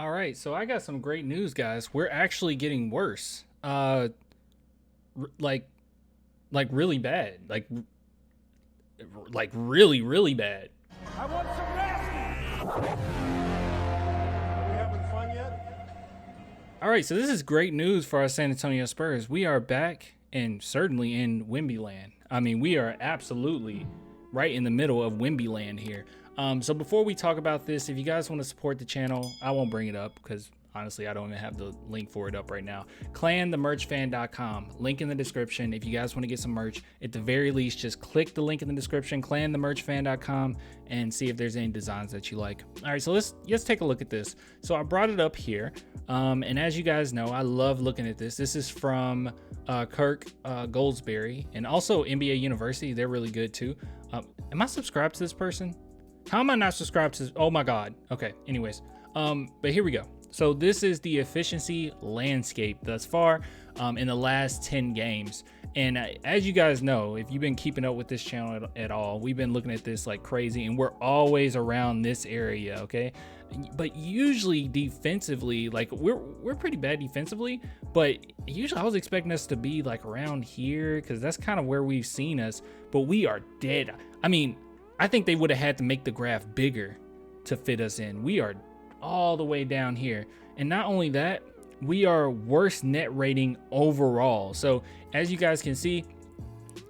All right, so I got some great news, guys. We're actually getting worse. Like really bad. Like really bad. I want some nasty. Are we having fun yet? All right, so this is great news for our San Antonio Spurs. We are back and certainly in Wemby land. I mean, we are absolutely right in the middle of Wemby land here. So before we talk about this, if you guys want to support the channel, I won't bring it up because honestly, I don't even have the link for it up right now. clanthemerchfan.com, link in the description. If you guys want to get some merch, at the very least, just click the link in the description, clanthemerchfan.com, and see if there's any designs that you like. All right, so let's take a look at this. So I brought it up here, and as you guys know, I love looking at this. This is from Kirk Goldsberry, and also NBA University. They're really good too. Am I subscribed to this person? How am I not subscribed to this? Oh my God. Okay, anyways, but here we go. So this is the efficiency landscape thus far in the last 10 games. And as you guys know, if you've been keeping up with this channel at all, we've been looking at this like crazy, and we're always around this area, okay? But usually defensively, like we're pretty bad defensively, but usually I was expecting us to be like around here because that's kind of where we've seen us, but we are dead. I mean, I think they would have had to make the graph bigger to fit us in. We are all the way down here, and not only that, we are worst net rating overall. So as you guys can see,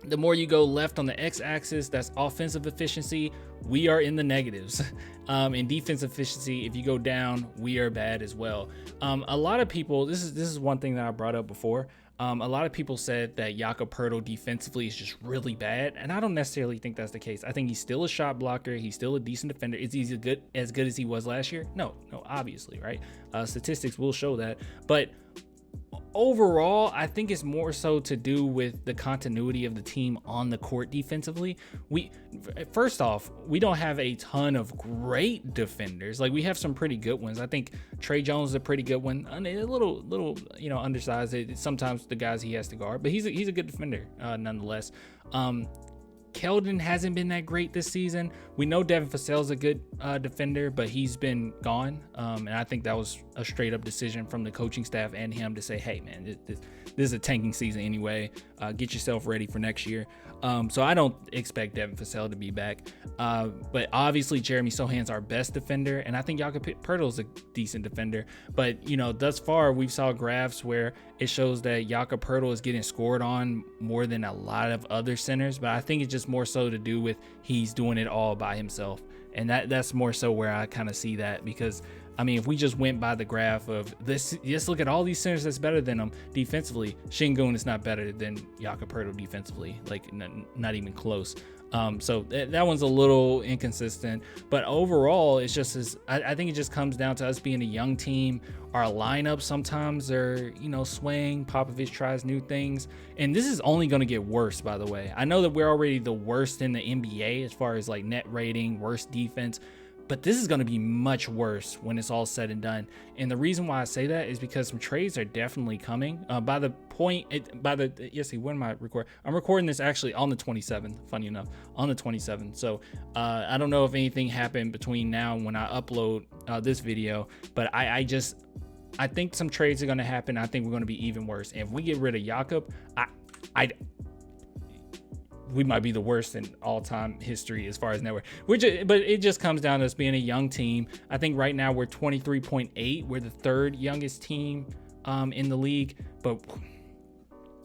the more you go left on the x-axis, that's offensive efficiency, we are in the negatives. In defensive efficiency, if you go down, we are bad as well. A lot of people, this is one thing that I brought up before. A lot of people said that Jakob Poeltl defensively is just really bad, and I don't necessarily think that's the case. I think he's still a shot blocker. He's still a decent defender. Is he as good as he was last year? No, obviously, right? Statistics will show that. But overall, I think it's more so to do with the continuity of the team on the court defensively. First off, we don't have a ton of great defenders. Like, we have some pretty good ones. I think Trey Jones is a pretty good one. A little, undersized. Sometimes the guys he has to guard, but he's a good defender nonetheless. Keldon hasn't been that great this season. We know Devin Vassell's a good defender, but he's been gone. And I think that was a straight up decision from the coaching staff and him to say, hey, man, this is a tanking season anyway. Get yourself ready for next year. So I don't expect Devin Vassell to be back. But obviously, Jeremy Sohan's our best defender, and I think Jakob Poeltl is a decent defender. But, thus far, we've saw graphs where it shows that Jakob Poeltl is getting scored on more than a lot of other centers. But I think it's just more so to do with he's doing it all by himself. And that's more so where I kind of see that, because I mean, if we just went by the graph of this, just look at all these centers that's better than him defensively, Şengün is not better than Jakob Poeltl defensively, like not even close. So that one's a little inconsistent, but overall, it's just I think it just comes down to us being a young team. Our lineup sometimes are, swaying. Popovich tries new things, and this is only going to get worse, by the way. I know that we're already the worst in the NBA as far as like net rating, worst defense, but this is going to be much worse when it's all said and done. And the reason why I say that is because some trades are definitely coming. When am I recording? I'm recording this actually on the 27th, funny enough, on the 27th. So I don't know if anything happened between now and when I upload this video, but I think some trades are going to happen. I think we're going to be even worse. And if we get rid of Jakob, we might be the worst in all-time history as far as network. But it just comes down to us being a young team. I think right now we're 23.8. We're the third youngest team in the league, but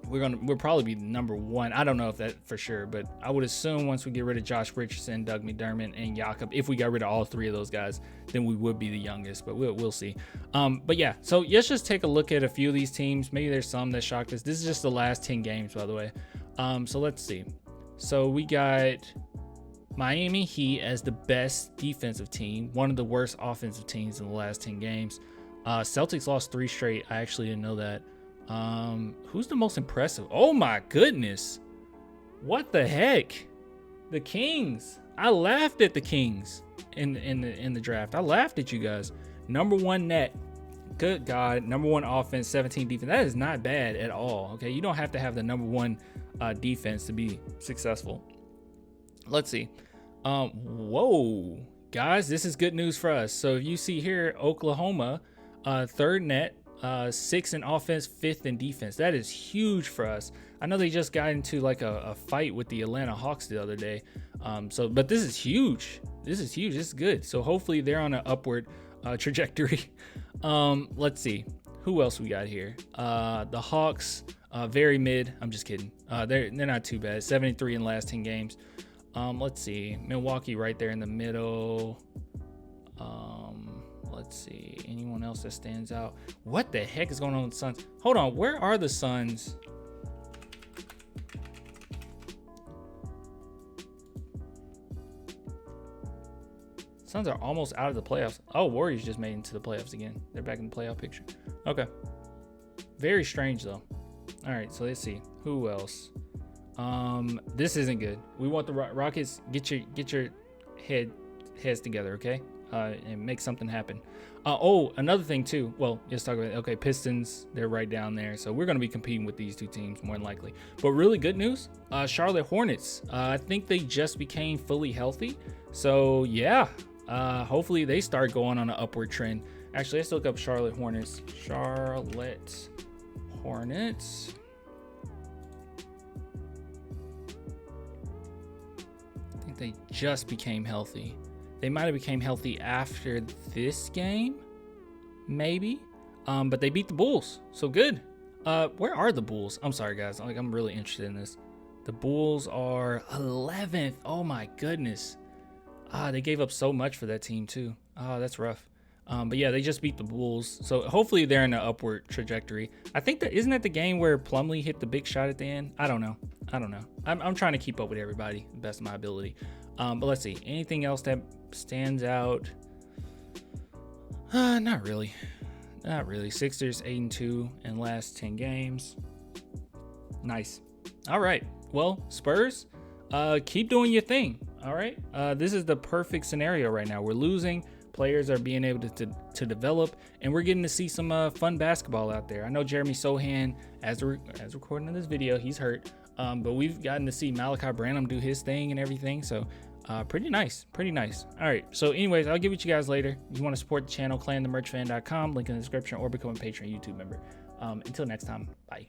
we'll probably be number one. I don't know if that for sure, but I would assume once we get rid of Josh Richardson, Doug McDermott, and Jakob, if we got rid of all three of those guys, then we would be the youngest. But we'll see. But yeah, so let's just take a look at a few of these teams. Maybe there's some that shocked us. This is just the last 10 games, by the way. So let's see. So we got Miami Heat as the best defensive team, one of the worst offensive teams in the last 10 games. Celtics lost 3 straight. I actually didn't know that. Who's the most impressive? Oh my goodness. What the heck? The Kings. I laughed at the Kings in the draft. I laughed at you guys. Number 1 net. Good God. Number 1 offense, 17 defense. That is not bad at all. Okay. You don't have to have the number 1 defense to be successful. Let's see. Whoa, guys, this is good news for us. So if you see here, Oklahoma third net, sixth in offense, fifth in defense. That is huge for us. I know they just got into like a fight with the Atlanta Hawks the other day. But this is huge. This is huge. This is good. So hopefully they're on an upward trajectory. Let's see who else we got here. The Hawks, very mid. I'm just kidding. They're not too bad. 73 in the last 10 games. Let's see, Milwaukee right there in the middle. Let's see, anyone else that stands out? What the heck is going on with the Suns? Hold on, where are the Suns? Suns are almost out of the playoffs. Oh, Warriors just made it into the playoffs again. They're back in the playoff picture. Okay. Very strange though. All right, so let's see who else. This isn't good. We want the Rockets. Get your heads together, okay? And make something happen. Oh, another thing too. Well, let's talk about it. Okay, Pistons. They're right down there, so we're gonna be competing with these two teams more than likely. But really good news. Charlotte Hornets. I think they just became fully healthy. So yeah. Hopefully they start going on an upward trend. Actually, let's look up Charlotte Hornets. Charlotte Hornets. I think they just became healthy. They might have became healthy after this game, maybe. But they beat the Bulls, so good. Where are the Bulls? I'm sorry, guys. I'm really interested in this. The Bulls are 11th. Oh my goodness. They gave up so much for that team too. That's rough. But yeah, they just beat the Bulls. So hopefully they're in an upward trajectory. I think that isn't that the game where Plumlee hit the big shot at the end? I don't know. I'm trying to keep up with everybody, the best of my ability. But let's see. Anything else that stands out? Not really. Sixers 8-2 in last 10 games. Nice. All right. Well, Spurs, keep doing your thing. All right. This is the perfect scenario right now. We're losing. Players are being able to develop, and we're getting to see some fun basketball out there. I know Jeremy Sohan, as recording in this video, he's hurt. But we've gotten to see Malachi Branham do his thing and everything. So pretty nice. All right. So anyways, I'll give it to you guys later. If you want to support the channel, clanthemerchfan.com, link in the description, or become a Patreon YouTube member. Until next time, bye.